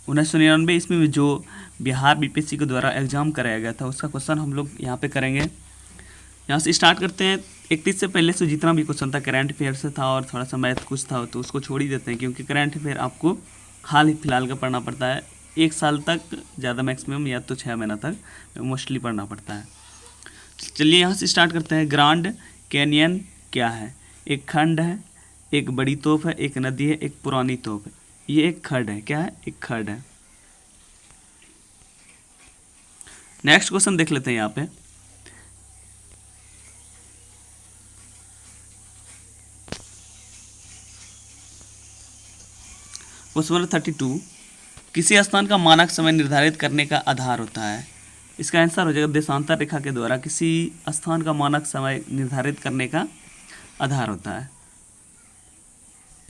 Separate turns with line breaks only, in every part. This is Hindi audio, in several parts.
1999 ईस्वी में जो बिहार बीपीएससी के द्वारा एग्जाम कराया गया था उसका क्वेश्चन हम लोग यहाँ पे करेंगे। यहाँ से स्टार्ट करते हैं। 31 से पहले से जितना भी क्वेश्चन था करंट अफेयर से था और थोड़ा सा मैथ कुछ था, तो उसको छोड़ ही देते हैं क्योंकि करंट अफेयर आपको हाल ही फिलहाल का पढ़ना पड़ता है। 1 साल तक ज़्यादा मैक्सिमम, या तो 6 महीना तक मोस्टली पढ़ना पड़ता है। चलिए यहाँ से स्टार्ट करते हैं। ग्रांड कैनियन क्या है? एक खंड है, एक बड़ी तोप है, एक नदी है, एक पुरानी तोप है। ये एक खंड है। क्या है? एक खंड है। नेक्स्ट क्वेश्चन देख लेते हैं यहाँ पे। क्वेश्चन नंबर 32, किसी स्थान का मानक समय निर्धारित करने का आधार होता है। इसका आंसर हो जाएगा देशांतर रेखा के द्वारा किसी स्थान का मानक समय निर्धारित करने का आधार होता है।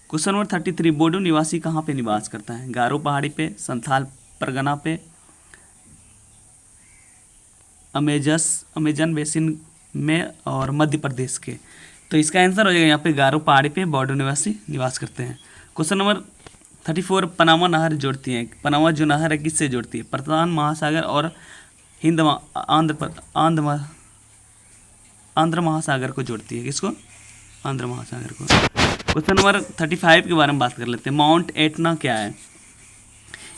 क्वेश्चन नंबर 33, बोडो निवासी कहाँ पे निवास करता है? गारो पहाड़ी पे, संथाल परगना पे, अमेजन बेसिन में और मध्य प्रदेश के। तो इसका आंसर हो जाएगा यहाँ पे गारो पहाड़ी पे बोडो निवासी निवास करते हैं। क्वेश्चन नंबर 34, पनामा नहर जोड़ती है। पनामा जो नहर है किससे जोड़ती है? प्रशांत महासागर और आंध्र महासागर को जोड़ती है। किसको? आंध्र महासागर को। क्वेश्चन नंबर 35 के बारे में बात कर लेते हैं। माउंट एटना क्या है?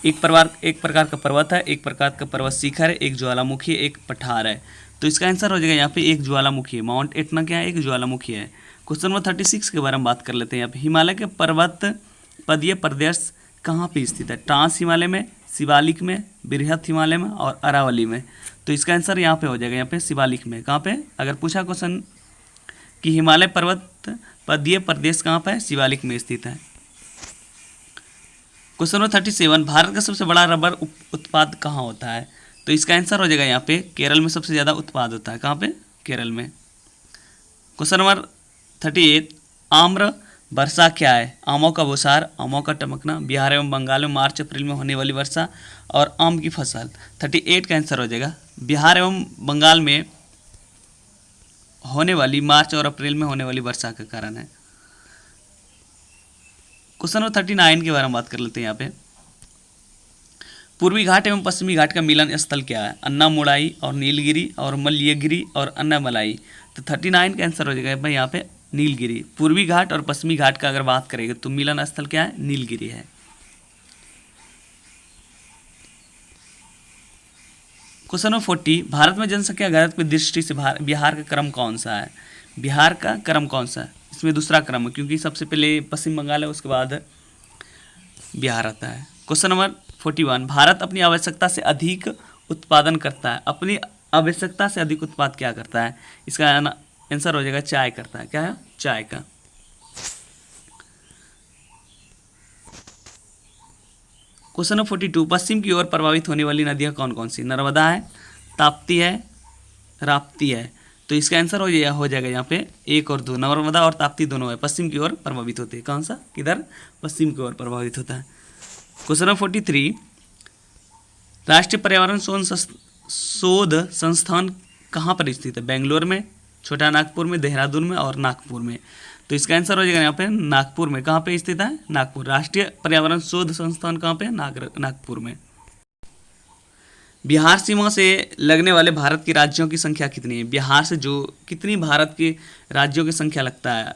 एक प्रकार का पर्वत है, एक प्रकार का पर्वत शिखर है, एक ज्वालामुखी है, एक पठार है। तो इसका आंसर हो जाएगा यहाँ पे एक ज्वालामुखी है। माउंट एटना क्या है? एक ज्वालामुखी है। क्वेश्चन नंबर 36 के बारे में बात कर लेते हैं। यहाँ पे हिमालय के पर्वत पदीय प्रदेश कहाँ पे स्थित है? ट्रांस हिमालय में, शिवालिक में, बृहत हिमालय में और अरावली में। तो इसका आंसर यहाँ पे हो जाएगा यहाँ पे शिवालिक में। कहाँ पे? अगर पूछा क्वेश्चन कि हिमालय पर्वत पदीय प्रदेश कहाँ पे है? शिवालिक में स्थित है। क्वेश्चन नंबर 37, भारत का सबसे बड़ा रबर उत्पाद कहाँ होता है? तो इसका आंसर हो जाएगा यहाँ पे केरल में सबसे ज़्यादा उत्पाद होता है। कहाँ पे? केरल में। क्वेश्चन नंबर 38, आम्र वर्षा क्या है? आमों का बुसार, आमों का टपकना, बिहार एवं बंगाल में मार्च अप्रैल में होने वाली वर्षा और आम की फसल। 38 का आंसर हो जाएगा बिहार एवं बंगाल में होने वाली मार्च और अप्रैल में होने वाली वर्षा का कारण है। क्वेश्चन नंबर 39 के बारे में बात कर लेते हैं यहाँ पे। पूर्वी घाट एवं पश्चिमी घाट का मिलन स्थल क्या है? अन्नामुड़ाई और नीलगिरी और मल्यगिरी और अन्नामलाई। तो 39 का आंसर हो जाएगा भाई यहाँ पे नीलगिरी। पूर्वी घाट और पश्चिमी घाट का अगर बात करेंगे तो मिलन स्थल क्या है? नीलगिरी है। क्वेश्चन नंबर 40, भारत में जनसंख्या घनत्व की दृष्टि से बिहार का क्रम कौन सा है? बिहार का क्रम कौन सा है? इसमें दूसरा क्रम है क्योंकि सबसे पहले पश्चिम बंगाल है, उसके बाद बिहार आता है। क्वेश्चन नंबर 41, भारत अपनी आवश्यकता से अधिक उत्पादन करता है। अपनी आवश्यकता से अधिक उत्पाद क्या करता है? इसका आंसर हो जाएगा चाय करता है। क्या है? चाय का। क्वेश्चन नंबर 42, पश्चिम की ओर प्रभावित होने वाली नदियाँ कौन कौन सी? नर्मदा है, ताप्ती है, राप्ती है। तो इसका आंसर हो जाएगा यहाँ पे 1 और 2। नर्मदा और ताप्ती दोनों है पश्चिम की ओर प्रभावित होते हैं। कौन सा? किधर? पश्चिम की ओर प्रभावित होता है। क्वेश्चन नंबर 43, राष्ट्रीय पर्यावरण शोध संस्थान कहाँ पर स्थित है? बेंगलोर में, छोटा नागपुर में, देहरादून में और नागपुर में। तो इसका आंसर हो जाएगा यहाँ पे नागपुर में। कहाँ पे स्थित है? नागपुर। राष्ट्रीय पर्यावरण शोध संस्थान कहाँ पे? नागपुर में। बिहार सीमा से लगने वाले भारत के राज्यों की संख्या कितनी है? बिहार से जो कितनी भारत के राज्यों की संख्या लगता है?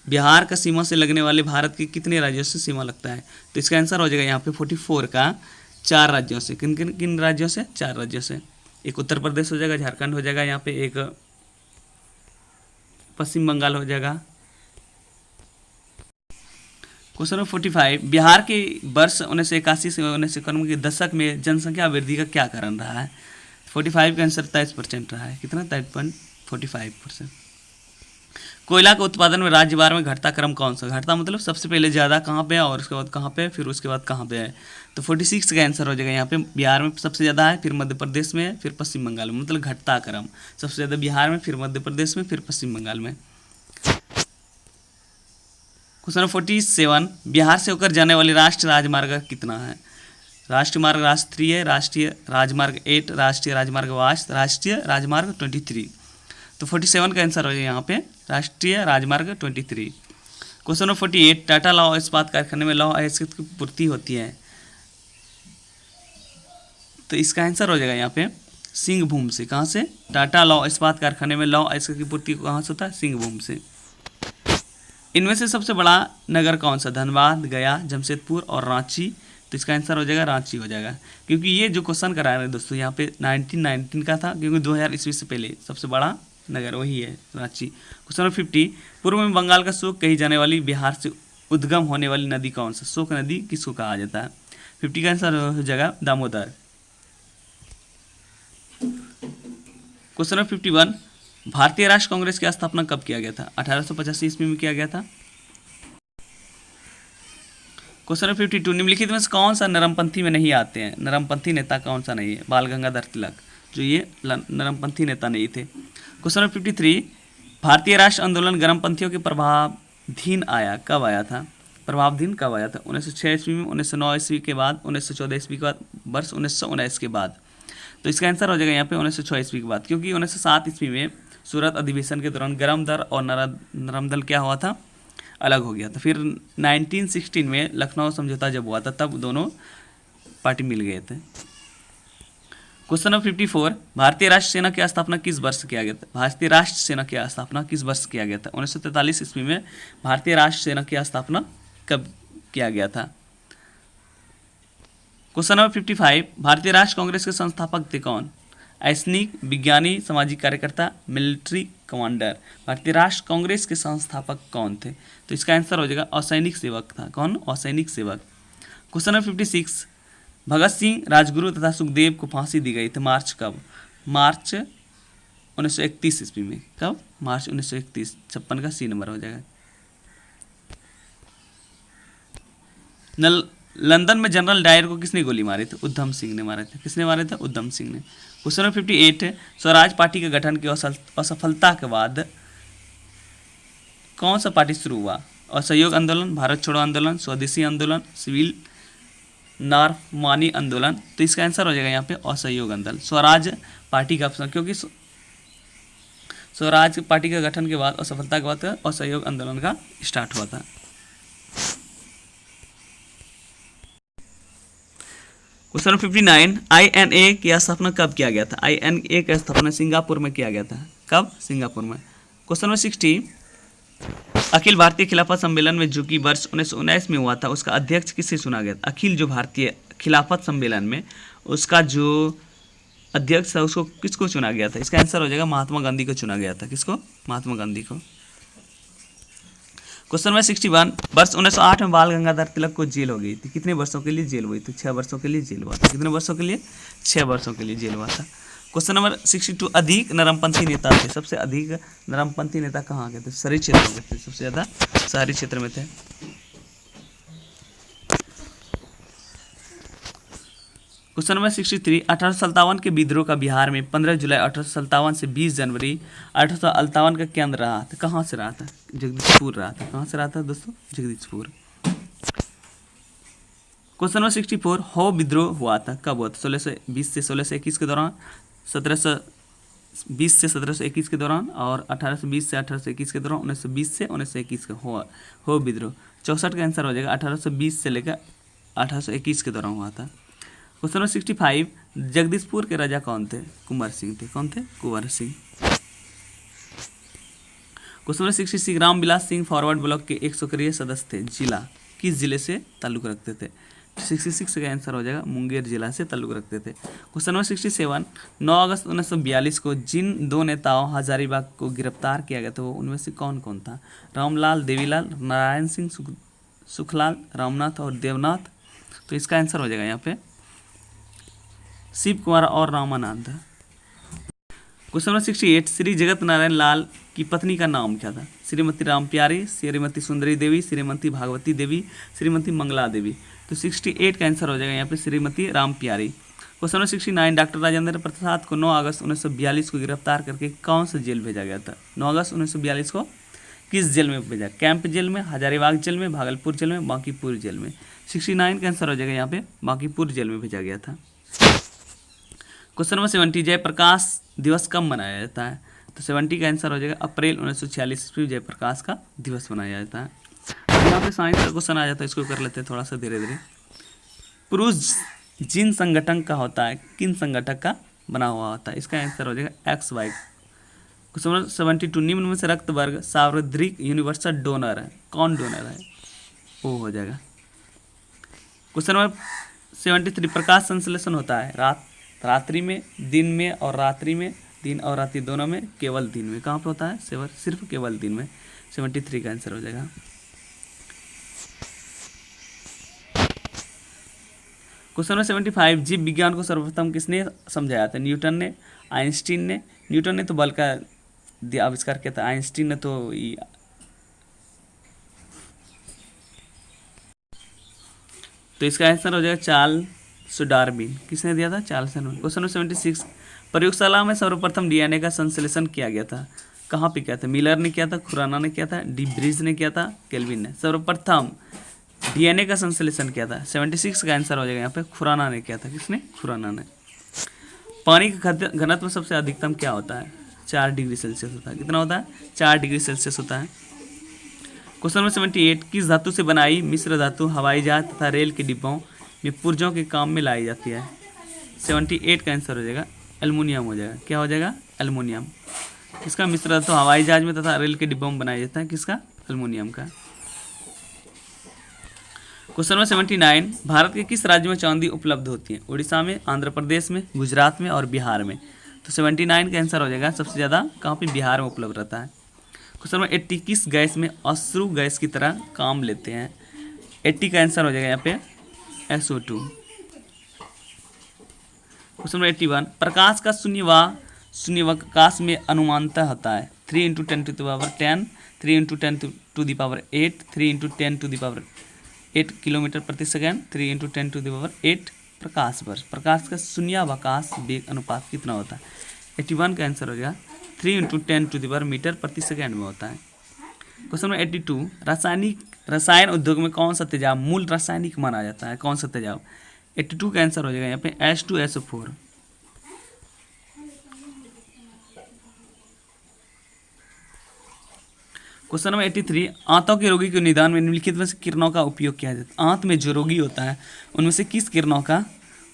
बिहार का सीमा से लगने वाले भारत के कितने राज्यों से सीमा लगता है? तो इसका आंसर हो जाएगा यहाँ पे 44 का 4 राज्यों से। किन किन किन राज्यों से? 4 राज्यों से। एक उत्तर प्रदेश हो जाएगा, झारखंड हो जाएगा, यहाँ पे एक पश्चिम बंगाल हो जाएगा। क्वेश्चन नंबर 45, बिहार के वर्ष 1981 से 1991 के दशक में जनसंख्या वृद्धि का क्या कारण रहा है? 45 का आंसर 23% रहा है। कितना? 23.45%। कोयला के उत्पादन में राज्यवार में घटता क्रम कौन सा? घटता मतलब सबसे पहले ज़्यादा कहाँ पे है और उसके बाद कहाँ पे है, फिर उसके बाद कहाँ पे है। तो 46 का आंसर हो जाएगा यहाँ पे बिहार में सबसे ज़्यादा है, फिर मध्य प्रदेश में है, फिर पश्चिम बंगाल में। मतलब घटता क्रम सबसे ज़्यादा बिहार में, फिर मध्य प्रदेश में, फिर पश्चिम बंगाल में। क्वेश्चन नंबर 47, बिहार से होकर जाने वाली राष्ट्रीय राजमार्ग कितना है? राष्ट्रीय मार्ग राष्ट्रीय, राष्ट्रीय राजमार्ग 8, राष्ट्रीय राजमार्ग 8, राष्ट्रीय राजमार्ग 23। तो 47 का आंसर हो जाएगा यहाँ पे राष्ट्रीय राजमार्ग 23। क्वेश्चन नंबर 48, टाटा लौह इस्पात कारखाने में लौह अयस्क की पूर्ति होती है। तो इसका आंसर हो जाएगा यहाँ पे सिंहभूम से। कहाँ से? टाटा लौह इस्पात कारखाने में लौह अयस्क की पूर्ति कहाँ से होता है? सिंहभूम से। इनमें से सबसे बड़ा नगर कौन सा? धनबाद, गया, जमशेदपुर और रांची। तो इसका आंसर हो जाएगा रांची हो जाएगा, क्योंकि ये जो क्वेश्चन करा रहे हैं दोस्तों यहाँ पे 1919 का था, क्योंकि 2000 ईस्वी से पहले सबसे बड़ा नगर वही है रांची। क्वेश्चन नंबर 50, पूर्व में बंगाल का शोक कही जाने वाली बिहार से उद्गम होने वाली नदी कौन सा? शोक नदी किसको कहा जाता है? 50 का आंसर हो जाएगा दामोदर। क्वेश्चन नंबर 51, भारतीय राष्ट्र कांग्रेस की स्थापना कब किया गया था? 1885 ईस्वी में किया गया था। क्वेश्चन नंबर 52, निम्नलिखित में से कौन सा नरमपंथी में नहीं आते हैं? नरमपंथी नेता कौन सा नहीं है? बाल गंगाधर तिलक, जो ये नरमपंथी नेता नहीं थे। क्वेश्चन नंबर 53, भारतीय राष्ट्र आंदोलन गर्मपंथियों के प्रभावाधीन आया, कब आया था? प्रभावाधीन कब आया था? 1906 ईस्वी में, 1909 ईस्वी के बाद, 1914 ईस्वी के बाद, वर्ष 1919 के बाद। तो इसका आंसर हो जाएगा यहाँ पे 1906 ईस्वी के बाद, क्योंकि 1907 ईस्वी में सूरत अधिवेशन के दौरान गरम दल और नरम दल क्या हुआ था? अलग हो गया था। फिर 1916 में लखनऊ समझौता जब हुआ था तब दोनों पार्टी मिल गए थे। क्वेश्चन नंबर 54, भारतीय राष्ट्र सेना की स्थापना किस वर्ष किया गया था? भारतीय राष्ट्र सेना की स्थापना किस वर्ष किया गया था? 1943 ईस्वी में भारतीय राष्ट्र सेना की स्थापना कब किया गया था? क्वेश्चन नंबर 55, भारतीय राष्ट्र कांग्रेस के संस्थापक थे कौन? ऐसनिक, विज्ञानी, सामाजिक कार्यकर्ता, मिलिट्री कमांडर। भारतीय राष्ट्र कांग्रेस के संस्थापक कौन थे? तो इसका आंसर हो जाएगा असैनिक सेवक था। कौन? असैनिक सेवक। क्वेश्चन नंबर 56, भगत सिंह, राजगुरु तथा सुखदेव को फांसी दी गई थी, मार्च कब? मार्च 1931 ईस्वी में। कब? मार्च 1931। 56 का सी नंबर हो जाएगा। लंदन में जनरल डायर को किसने गोली मारी थी? उधम सिंह ने मारे थे। किसने मारे थे? उधम सिंह ने। क्वेश्चन नंबर 58, स्वराज पार्टी के गठन की असफलता के बाद कौन सा पार्टी शुरू हुआ? असहयोग आंदोलन, भारत छोड़ो आंदोलन, स्वदेशी आंदोलन, सिविल नारमानी आंदोलन। तो इसका आंसर हो जाएगा यहाँ पे असहयोग आंदोलन। स्वराज पार्टी का ऑप्शन, क्योंकि स्वराज पार्टी के गठन के बाद असफलता के बाद असहयोग आंदोलन का स्टार्ट हुआ था। क्वेश्चन 59, INA की स्थापना कब किया गया था? INA की स्थापना सिंगापुर में किया गया था। कब? सिंगापुर में। क्वेश्चन नंबर 60, अखिल भारतीय खिलाफत सम्मेलन में जो कि वर्ष 1919 में हुआ था उसका अध्यक्ष किसे चुना गया था? अखिल जो भारतीय खिलाफत सम्मेलन में उसका जो अध्यक्ष था उसको किसको चुना गया था? इसका आंसर हो जाएगा महात्मा गांधी को चुना गया था। किसको? महात्मा गांधी को। क्वेश्चन नंबर 61, वर्ष 1908 में बाल गंगाधर तिलक को जेल हो गई थी। कितने वर्षों के लिए जेल हुई थी? 6 वर्षों के लिए जेल हुआ था। कितने वर्षों के लिए? 6 वर्षों के लिए जेल हुआ था। क्वेश्चन नंबर 62, अधिक नरमपंथी नेता थे। सबसे अधिक नरमपंथी नेता कहाँ के थे? शहरी क्षेत्र में थे। सबसे ज़्यादा शहरी क्षेत्र में थे। क्वेश्चन नंबर 63, 1857 के विद्रोह का बिहार में 15 जुलाई 1857 से 20 जनवरी 1858 का केंद्र रहा था। कहाँ से रहा था? जगदीशपुर रहा था। कहाँ से रहा था दोस्तों? जगदीशपुर। क्वेश्चन नंबर 64, हो विद्रोह हुआ था, कब हुआ था? 1620 से 1621 के दौरान, 1720 से 1721 के दौरान और 1820 से 1821 के दौरान, 1920 से 1921 का हो विद्रोह। 64 का आंसर हो जाएगा 1820 से लेकर 1821 के दौरान हुआ था। क्वेश्चन नंबर 65, जगदीशपुर के राजा कौन थे? कुंवर सिंह थे। कौन थे? Kunwar Singh. Question number 66, Ramvilas Singh Forward Bloc के एक सक्रिय सदस्य थे। जिला किस जिले से ताल्लुक रखते थे? 66 का आंसर हो जाएगा मुंगेर जिला से ताल्लुक रखते थे। क्वेश्चन नंबर 67, 9 अगस्त 1942 को जिन 2 नेताओं हजारीबाग को गिरफ्तार किया गया था वो उनमें से कौन कौन था? रामलाल, देवीलाल, नारायण सिंह, सुखलाल, रामनाथ और देवनाथ। तो इसका आंसर हो जाएगा यहाँ पे शिव कुमार और रामानंद। क्वेश्चन नंबर 68, श्री जगत नारायण लाल की पत्नी का नाम क्या था? श्रीमती राम प्यारी, श्रीमती सुंदरी देवी, श्रीमती भागवती देवी, श्रीमती मंगला देवी। तो 68 का आंसर हो जाएगा यहाँ पे श्रीमती राम प्यारी। Question number 69, doctor Rajendra Prasad को 9 अगस्त 1942 को गिरफ्तार करके कौन सा जेल भेजा गया था? 9 अगस्त 1942 को किस जेल में भेजा? कैंप जेल में, हजारीबाग जेल में, भागलपुर जेल में, बांकीपुर जेल में। 69 का आंसर हो जाएगा यहाँ पे बांकीपुर जेल में भेजा गया था। क्वेश्चन नंबर 70, जयप्रकाश दिवस कब मनाया जाता है? तो 70 का आंसर हो जाएगा अप्रैल 1946 ईस्वी जयप्रकाश का दिवस मनाया जाता है। यहाँ पे साइंस का क्वेश्चन आ जाता है, इसको कर लेते हैं थोड़ा सा धीरे धीरे। पुरुष जिन संगठन का होता है, किन संगठन का बना हुआ होता है, इसका आंसर हो जाएगा एक्स वाई। क्वेश्चन नंबर 72, निम्न में से रक्त वर्ग सार्वत्रिक यूनिवर्सल डोनर है, कौन डोनर है, वो हो जाएगा। क्वेश्चन नंबर 73, प्रकाश संश्लेषण होता है रात्रि में, दिन में और रात्रि में, दिन और रात्रि दोनों में, केवल दिन में, कहाँ पे होता है, सिर्फ केवल दिन में। 73 का आंसर हो जाएगा। क्वेश्चन नंबर 75, जीव विज्ञान को सर्वप्रथम किसने समझाया था, न्यूटन ने, आइंस्टीन ने। न्यूटन ने तो बल का आविष्कार किया था, आइंस्टीन ने तो इसका आंसर हो जाएगा चार्ल्स डार्विन। किसने दिया था, चार्ल्स डार्विन। क्वेश्चन नंबर 76, प्रयोगशाला में सर्वप्रथम डीएनए का संश्लेषण किया गया था, कहाँ पे किया था, मिलर ने किया था, खुराना ने किया था, डी ब्रिज ने किया था, केल्विन ने। सर्वप्रथम डीएनए का संश्लेषण किया था, 76 का आंसर हो जाएगा यहाँ पे खुराना ने किया था। किसने, खुराना ने। पानी का घनत्व सबसे अधिकतम क्या होता है, 4 डिग्री सेल्सियस होता है। कितना होता है, 4 डिग्री सेल्सियस होता है। क्वेश्चन नंबर 78, किस धातु से बनाई मिश्र धातु हवाई जहाज तथा रेल के डिब्बों में पुर्जों के काम में लाई जाती है। 78 का आंसर हो जाएगा एल्युमिनियम हो जाएगा। क्या हो जाएगा, एल्युमिनियम। इसका मिश्र धातु हवाई जहाज में तथा रेल के डिब्बों में बनाया जाता है, किसका, एल्युमिनियम का। क्वेश्चन नंबर 79, भारत के किस राज्य में चांदी उपलब्ध होती है, उड़ीसा में, आंध्र प्रदेश में, गुजरात में और बिहार में। तो 79 का आंसर हो जाएगा सबसे ज़्यादा कहाँ पे, बिहार में उपलब्ध रहता है। क्वेश्चन नंबर 80, किस गैस में अश्रु गैस की तरह काम लेते हैं। 80 का आंसर हो जाएगा यहाँ पे SO2। क्वेश्चन नंबर 81, प्रकाश का शून्यावकाश में अनुमानतः होता है 3 × 10⁻10, 3 × 10⁸, 3 × 10⁸ किलोमीटर प्रति सेकंड, 3 × 10⁸ प्रकाश वर्ष। प्रकाश का शून्यावकाश वेग अनुपात कितना होता है, 81 का आंसर हो जाएगा 3 × 10⁻⁻ मीटर प्रति सेकंड में होता है। क्वेश्चन नंबर 82, रसायन उद्योग में कौन सा तेजाब मूल रासायनिक माना जाता है, कौन सा तेजाब। 82 का आंसर हो जाएगा यहाँ पे H2SO4। क्वेश्चन नंबर 83, आंतों के रोगी के निदान में निम्नलिखित में से किरणों का उपयोग किया जाता है। आंत में जो रोगी होता है उनमें से किस किरणों का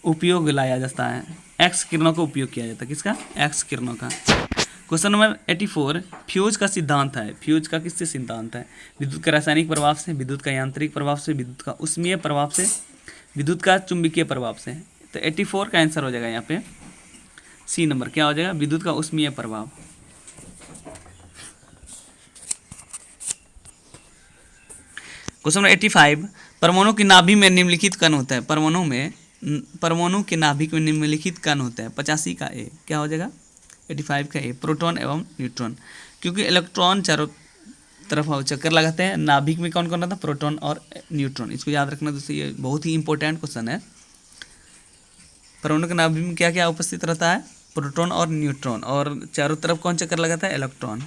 उपयोग लाया जाता है, एक्स किरणों का उपयोग किया जाता है। किसका, एक्स किरणों का। क्वेश्चन नंबर 84, फ्यूज का सिद्धांत है, फ्यूज का किससे सिद्धांत है, विद्युत का रासायनिक प्रभाव से, विद्युत का यांत्रिक प्रभाव से, विद्युत का उष्मीय प्रभाव से, विद्युत का चुंबकीय प्रभाव से। तो 84 का आंसर हो जाएगा यहाँ पे सी नंबर। क्या हो जाएगा, विद्युत का उष्मीय प्रभाव। क्वेश्चन नंबर 85, परमाणु की नाभि में निम्नलिखित कण होता है, परमाणु के नाभिक में निम्नलिखित कण होता है। 85 का ए। क्या हो जाएगा, 85 का ए, प्रोटॉन एवं न्यूट्रॉन। क्योंकि इलेक्ट्रॉन चारों तरफ चक्कर लगाते हैं, नाभिक में कौन कौन रहता है, प्रोटॉन और न्यूट्रॉन। इसको याद रखना, दोस्तों ये बहुत ही इंपॉर्टेंट क्वेश्चन है। परमाणु के नाभिक में क्या क्या उपस्थित रहता है, प्रोटॉन और न्यूट्रॉन, और चारों तरफ कौन चक्कर लगाता है, इलेक्ट्रॉन।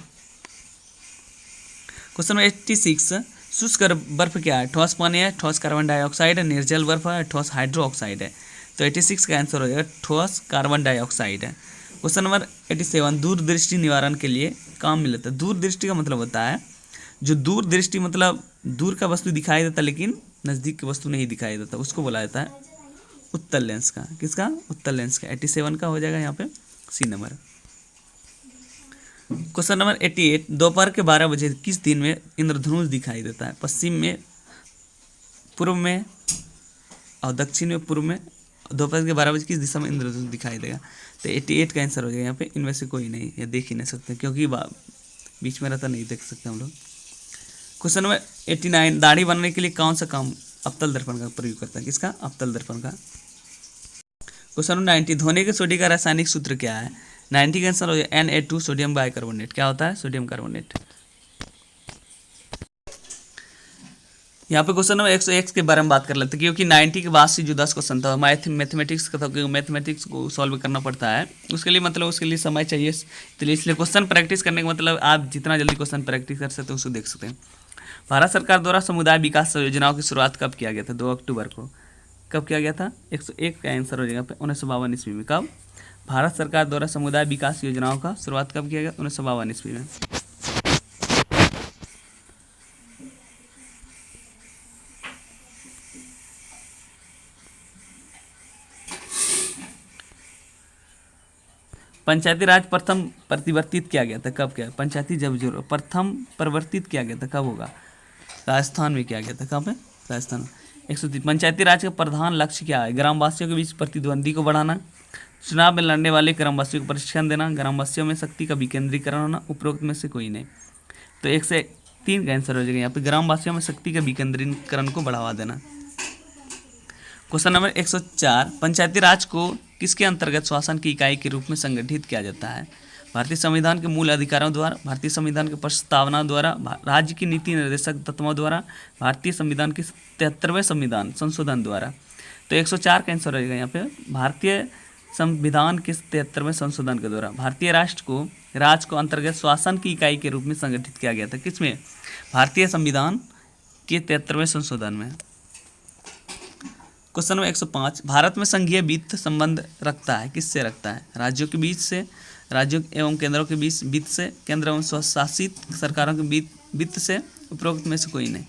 क्वेश्चन नंबर 86, शुष्क बर्फ क्या है, ठोस पानी है, ठोस कार्बन डाइऑक्साइड है, निर्जल बर्फ है, ठोस हाइड्रोक्साइड है। तो 86 का आंसर हो जाएगा ठोस कार्बन डाइऑक्साइड है। क्वेश्चन नंबर 87, दूरदृष्टि निवारण के लिए काम में लेता है। दूरदृष्टि का मतलब होता है, जो दूरदृष्टि मतलब दूर का वस्तु दिखाई देता है लेकिन नज़दीक की वस्तु नहीं दिखाई देता, उसको बोला जाता है उत्तल लेंस का। किसका, उत्तल लेंस का। 87 का हो जाएगा यहाँ पे सी नंबर। क्वेश्चन नंबर 88, दोपहर के 12 बजे किस दिन में इंद्रधनुष दिखाई देता है, पश्चिम में, पूर्व में और दक्षिण में। पूर्व में दोपहर के 12 बजे किस दिशा में इंद्रधनुष दिखाई देगा। तो 88 का आंसर हो जाएगा यहाँ पे, इनमें से कोई नहीं, ये देख ही नहीं सकते क्योंकि बीच में रहता, नहीं देख सकते हम लोग। क्वेश्चन नंबर 89, दाढ़ी बनाने के लिए कौन सा काम अवतल दर्पण का प्रयोग करता है। किसका, अवतल दर्पण का। क्वेश्चन नंबर 90, धोने के सोडियम का रासायनिक सूत्र क्या है। 90 का आंसर हो जाएगा Na2 सोडियम बाइकार्बोनेट। क्या होता है, सोडियम कार्बोनेट। यहाँ पे क्वेश्चन नंबर 101 के बारे में बात कर लेते हैं, क्योंकि 90 के बाद से जो 10 क्वेश्चन था मैथमेटिक्स का था, क्योंकि मैथमेटिक्स को सॉल्व करना पड़ता है, उसके लिए समय चाहिए। तो इसलिए क्वेश्चन प्रैक्टिस करने का मतलब आप जितना जल्दी क्वेश्चन प्रैक्टिस कर सकते हैं उसको देख सकते हैं। भारत सरकार द्वारा समुदाय विकास योजनाओं की शुरुआत कब किया गया था, 2 अक्टूबर को। कब किया गया था, 101 का आंसर हो जाएगा 1952 ईस्वी में। कब, भारत सरकार द्वारा समुदाय विकास योजनाओं का शुरुआत कब किया गया, 1952 ईस्वी में। पंचायती राज प्रथम परिवर्तित किया गया था कब? क्या पंचायती जब जो प्रथम परिवर्तित किया गया था कब होगा? राजस्थान में किया गया था। कहाँ पे? राजस्थान में। 130 पंचायती राज का प्रधान लक्ष्य क्या है? ग्रामवासियों के बीच प्रतिद्वंदी को बढ़ाना, चुनाव में लड़ने वाले ग्रामवासियों को प्रशिक्षण देना, ग्रामवासियों में शक्ति का विकेंद्रीकरण होना, उपरोक्त में से कोई नहीं। तो 103 का आंसर हो जाएगा यहाँ पे, ग्रामवासियों में शक्ति का विकेंद्रीकरण को बढ़ावा देना। क्वेश्चन नंबर 104, पंचायती राज को किसके अंतर्गत शासन की इकाई के रूप में संगठित किया जाता है? भारतीय संविधान के मूल अधिकारों द्वारा, भारतीय संविधान की प्रस्तावना द्वारा, राज्य की नीति निर्देशक तत्वों द्वारा, भारतीय संविधान के 73वें संविधान संशोधन द्वारा। तो 104 का आंसर रहेगा यहाँ पे, भारतीय संविधान के 73वें संशोधन के द्वारा भारतीय राज को अंतर्गत शासन की इकाई के रूप में संगठित किया गया था। किसमें? भारतीय संविधान के 73वें संशोधन में। क्वेश्चन नंबर 105, भारत में संघीय वित्त संबंध रखता है, किससे रखता है? राज्यों के बीच से, राज्यों एवं केंद्रों के बीच वित्त से, केंद्र एवं स्वशासित सरकारों के बीच वित्त से, उपरोक्त में से कोई नहीं।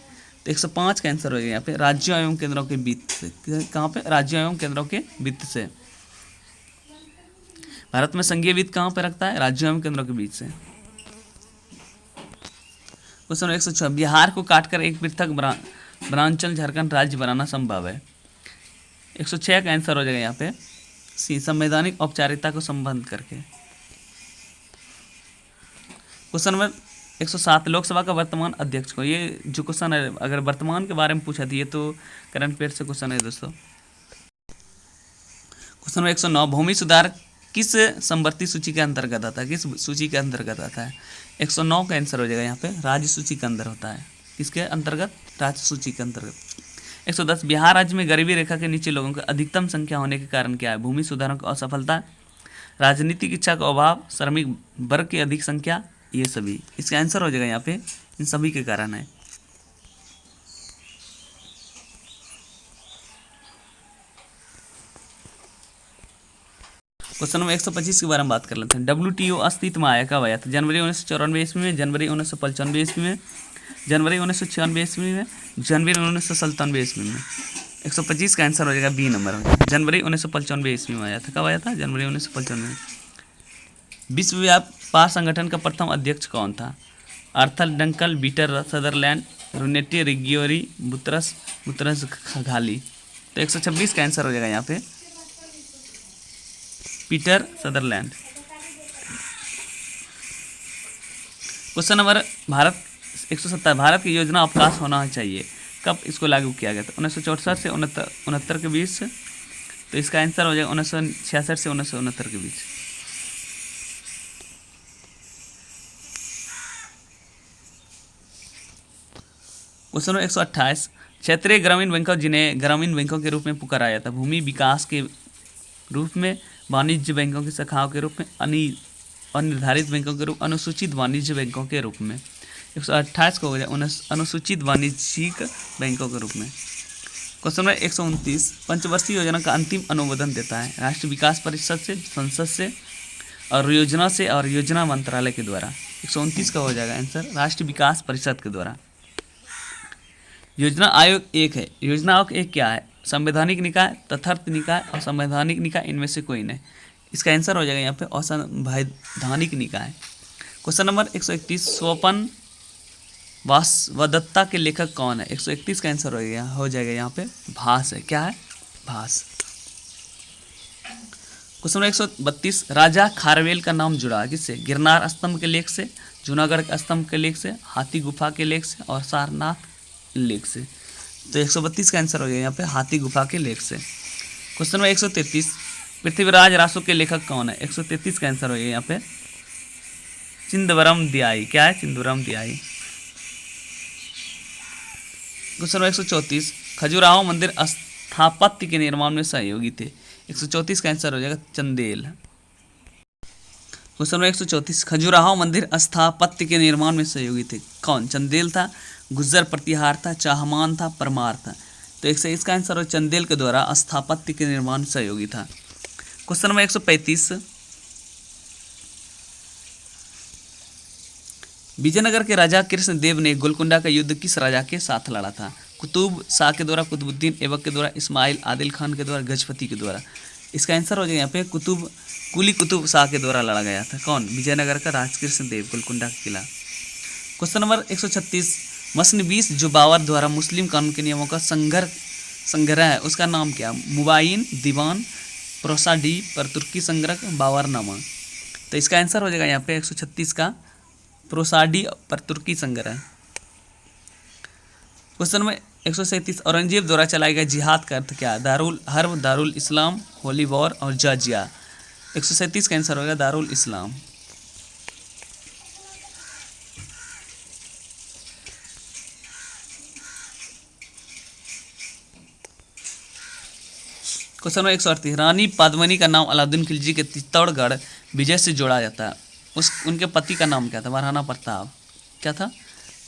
तो 105 का आंसर हो गया यहाँ पे, राज्यों एवं केंद्रों के वित्त से। कहाँ पे? राज्यों एवं केंद्रों के वित्त से। भारत में संघीय वित्त कहाँ पे रखता है? राज्यों एवं केंद्रों के बीच से। क्वेश्चन 106, बिहार को काटकर एक पृथक वनांचल झारखंड राज्य बनाना संभव है? 106 का आंसर हो जाएगा यहाँ पे, संवैधानिक औपचारिकता को संबंध करके। क्वेश्चन नंबर 107, लोकसभा का वर्तमान अध्यक्ष को, ये जो क्वेश्चन है अगर वर्तमान के बारे में पूछा था, ये तो करंट अफेयर से क्वेश्चन है दोस्तों। क्वेश्चन नंबर 109, भूमि सुधार किस संवर्ती सूची के अंतर्गत आता है? किस सूची के अंतर्गत आता है? 109 का आंसर हो जाएगा यहाँ पे, राज्य सूची के अंदर होता है। किसके अंतर्गत? राज्य सूची के अंतर्गत। 110, बिहार राज्य में गरीबी रेखा के नीचे लोगों की अधिकतम संख्या होने के कारण क्या है? भूमि सुधारों की असफलता, राजनीतिक इच्छा का अभाव, श्रमिक वर्ग की अधिक संख्या, ये सभी। इसका आंसर हो जाएगा यहाँ पे, इन सभी के कारण है। क्वेश्चन नंबर 125 के बारे में बात कर लेते हैं। WTO अस्तित्व में आया कब आया था? जनवरी 1994 ईस्वी में, जनवरी 1995 ईस्वी में, जनवरी 1996 ईस्वी में, जनवरी 1997 ईस्वी में। 125 का आंसर हो जाएगा बी नंबर में, जनवरी 1995 ईस्वी में आया था। कब आया था? जनवरी 1995 में। विश्व व्यापार संगठन का प्रथम अध्यक्ष कौन था? Arthur Dunkel, Peter Sutherland, Renato Ruggiero, Boutros Ghali. तो 126 का आंसर हो जाएगा यहाँ पे, Peter Sutherland. Question number 170, Bharat की योजना अवकाश होना चाहिए, कब इसको लागू किया गया था? 1964 से 69 के बीच। तो इसका आंसर हो जाएगा 1966 से 1969 के बीच। क्वेश्चन नंबर 128, क्षेत्रीय ग्रामीण बैंकों जिन्हें ग्रामीण बैंकों के रूप में पुकारा जाता है, भूमि विकास के रूप में, वाणिज्य बैंकों की शाखाओं के रूप में, अनिर्धारित बैंकों के रूप, अनुसूचित वाणिज्य बैंकों के रूप में। 128 को हो जाए अनुसूचित वाणिज्यिक बैंकों के रूप में। क्वेश्चन नंबर 129, पंचवर्षीय योजना का अंतिम अनुमोदन देता है? राष्ट्रीय विकास परिषद से, संसद से, और योजना से, और योजना मंत्रालय के द्वारा। 129 का हो जाएगा आंसर, राष्ट्रीय विकास परिषद के द्वारा। योजना आयोग एक है, योजना आयोग एक क्या है? संवैधानिक निकाय, तथार्थ निकाय और संवैधानिक निकाय, इनमें से कोई नहीं। इसका आंसर हो जाएगा यहाँ पे असंवैधानिक निकाय। क्वेश्चन नंबर 131, स्वपन वासवदत्ता के लेखक कौन है? 131 का आंसर हो जाएगा यहाँ पे भास है। क्या है? भास। क्वेश्चन नंबर 132, राजा खारवेल का नाम जुड़ा किससे? गिरनार स्तंभ के लेख से, जूनागढ़ के स्तंभ के लेख से, हाथी गुफा के लेख से, और सारनाथ लेख से। तो 132 का आंसर हो गया यहाँ पे हाथी गुफा के लेख से। क्वेश्चन नंबर 133, पृथ्वीराज रासो के लेखक कौन है? 133 का आंसर हो गया यहाँ पे चिदंबरम दियाई। क्या है? चिदंबरम दियाई। क्वेश्चन नंबर 134, खजुराहो मंदिर स्थापत्य के निर्माण में सहयोगी थे? 134 का आंसर हो जाएगा चंदेल। क्वेश्चन नंबर 134, खजुराहो मंदिर स्थापत्य के निर्माण में सहयोगी थे कौन? चंदेल था, गुज्जर प्रतिहार था, चाहमान था, परमार था। तो इसका आंसर हो चंदेल के द्वारा स्थापत्य के निर्माण सहयोगी था। क्वेश्चन नंबर 135, विजयनगर के राजा कृष्णदेव ने गोलकुंडा का युद्ध किस राजा के साथ लड़ा था? कुतुब शाह के द्वारा, कुतुबुद्दीन ऐबक के द्वारा, इस्माइल आदिल खान के द्वारा, गजपति के द्वारा। इसका आंसर हो जाएगा यहाँ पे कुतुब कुली कुतुब शाह के द्वारा लड़ा गया था? कौन? विजयनगर का राजकृष्ण देव, गोलकुंडा का किला। क्वेश्चन नंबर 136, मसन 20 जो बाबर द्वारा मुस्लिम कानून के नियमों का संग्रह है उसका नाम क्या? मुबाइन, दीवान, प्रोसाडी, पर तुर्की संग्रह, बाबरनामा। तो इसका आंसर हो जाएगा यहाँ पे 136 का प्रोसाडी पर तुर्की संग्रह। क्वेश्चन नंबर 137, औरंगजेब द्वारा चलाए गए जिहाद का अर्थ क्या है? दारुल हर्ब, दारुल इस्लाम, होली वॉर और जजिया। 137 का आंसर होगा दारुल इस्लाम। क्वेश्चन नंबर 138, रानी पद्मिनी का नाम अलाउद्दीन खिलजी के चित्तौड़गढ़ विजय से जोड़ा जाता है, उनके पति का नाम क्या था? महाराणा प्रताप। क्या था?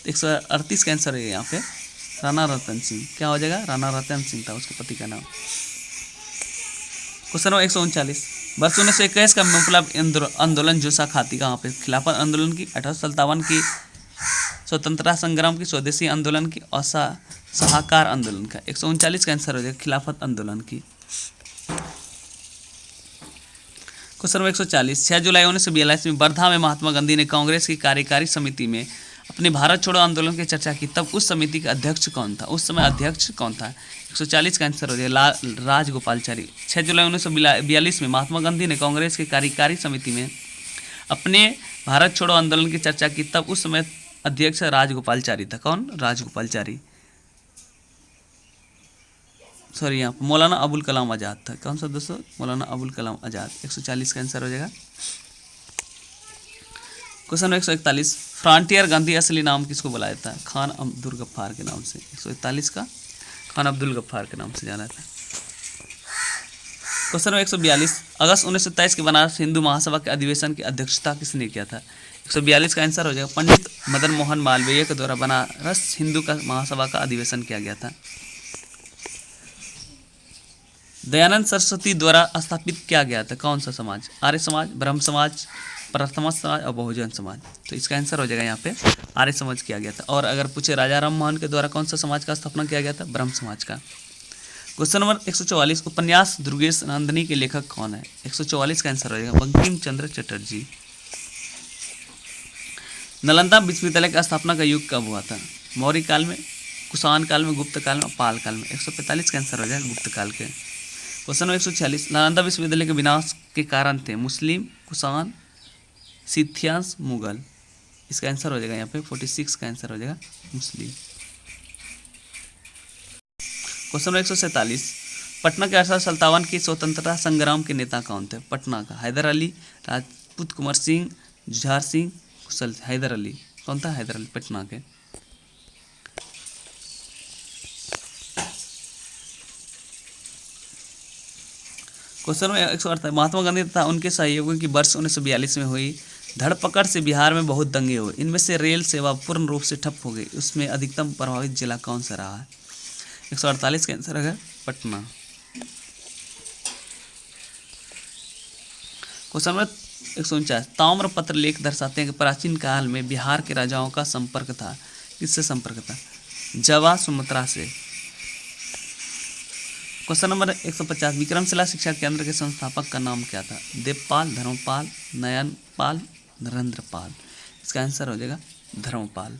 138 का आंसर है यहाँ पे राणा रतन सिंह। क्या हो जाएगा? राणा रतन सिंह था उसके पति का नाम। क्वेश्चन नंबर 139, वर्ष 1921 का विप्लव आंदोलन जो शाखा कहाँ पे? खिलाफत आंदोलन की, 1857 की, स्वतंत्रता संग्राम की, स्वदेशी आंदोलन की, और सहाकार आंदोलन का। 139 का आंसर हो जाएगा खिलाफत आंदोलन की। क्वेश्चन नंबर 140, 6 जुलाई 1942 में वर्धा में महात्मा गांधी ने कांग्रेस की कार्यकारी समिति में अपने भारत छोड़ो आंदोलन की चर्चा की, तब उस समिति का अध्यक्ष कौन था? उस समय अध्यक्ष कौन था? 140 का आंसर हो जाएगा राजगोपालचारी। 6 जुलाई 1942 में महात्मा गांधी ने कांग्रेस की कार्यकारी समिति में अपने भारत छोड़ो आंदोलन की चर्चा की, तब उस समय अध्यक्ष राजगोपालचारी था। कौन? राजगोपालचारी। सॉरी, यहाँ पर मौलाना अबुल कलाम आज़ाद था। कौन सा दोस्तों? मौलाना अबुल कलाम आज़ाद। 140 का आंसर हो जाएगा। क्वेश्चन नंबर 141, फ्रंटियर गांधी असली नाम किसको बुलाया था? खान अब्दुल गफ्फार के नाम से। 141 का खान अब्दुल गफ्फार के नाम से जाना था। क्वेश्चन नंबर 142, अगस्त 1927 के बनारस हिंदू महासभा के अधिवेशन की अध्यक्षता किसने किया था? 142 का आंसर हो जाएगा पंडित मदन मोहन मालवीय के द्वारा बनारस हिंदू का महासभा का अधिवेशन किया गया था। दयानंद सरस्वती द्वारा स्थापित किया गया था कौन सा समाज? आर्य समाज, ब्रह्म समाज, प्रथम समाज और बहुजन समाज। तो इसका आंसर हो जाएगा यहाँ पे आर्य समाज किया गया था। और अगर पूछे राजा राम मोहन के द्वारा कौन सा समाज का स्थापना किया गया था? ब्रह्म समाज का। क्वेश्चन नंबर 144, उपन्यास दुर्गेश नंदिनी के लेखक कौन है? 144 का आंसर हो जाएगा बंकिम चंद्र चटर्जी। नालंदा विश्वविद्यालय की स्थापना का युग कब हुआ था? मौर्य काल में, कुषाण काल में, गुप्त काल में, पाल काल में। 145 का आंसर हो जाएगा गुप्त काल के। क्वेश्चन नंबर 146, नालंदा विश्वविद्यालय के विनाश के कारण थे मुस्लिम, कुषाण, सिथियास, मुगल। इसका आंसर हो जाएगा यहाँ पे 46 का आंसर हो जाएगा मुस्लिम। क्वेश्चन नंबर 147, पटना के 1857 की स्वतंत्रता संग्राम के नेता कौन थे? पटना का हैदर अली, राजपूत कुंवर सिंह, जुझार सिंह, कुशल। हैदर अली। कौन था? हैदर अली पटना के। क्वेश्चन में 148, महात्मा गांधी तथा उनके सहयोगियों की वर्ष 1942 में हुई धरपकड़ से बिहार में बहुत दंगे हुए, इनमें से रेल सेवा पूर्ण रूप से ठप हो गई, उसमें अधिकतम प्रभावित जिला कौन सा रहा है? 148 का आंसर है पटना। क्वेश्चन नंबर 149, ताम्रपत्र लेख दर्शाते हैं कि प्राचीन काल में बिहार के राजाओं का संपर्क था। किससे संपर्क था? जावा, सुमत्रा से। क्वेश्चन नंबर 150, विक्रमशिला शिक्षा केंद्र के संस्थापक का नाम क्या था? देवपाल, धर्मपाल, नयनपाल, नरेंद्रपाल। इसका आंसर हो जाएगा धर्मपाल।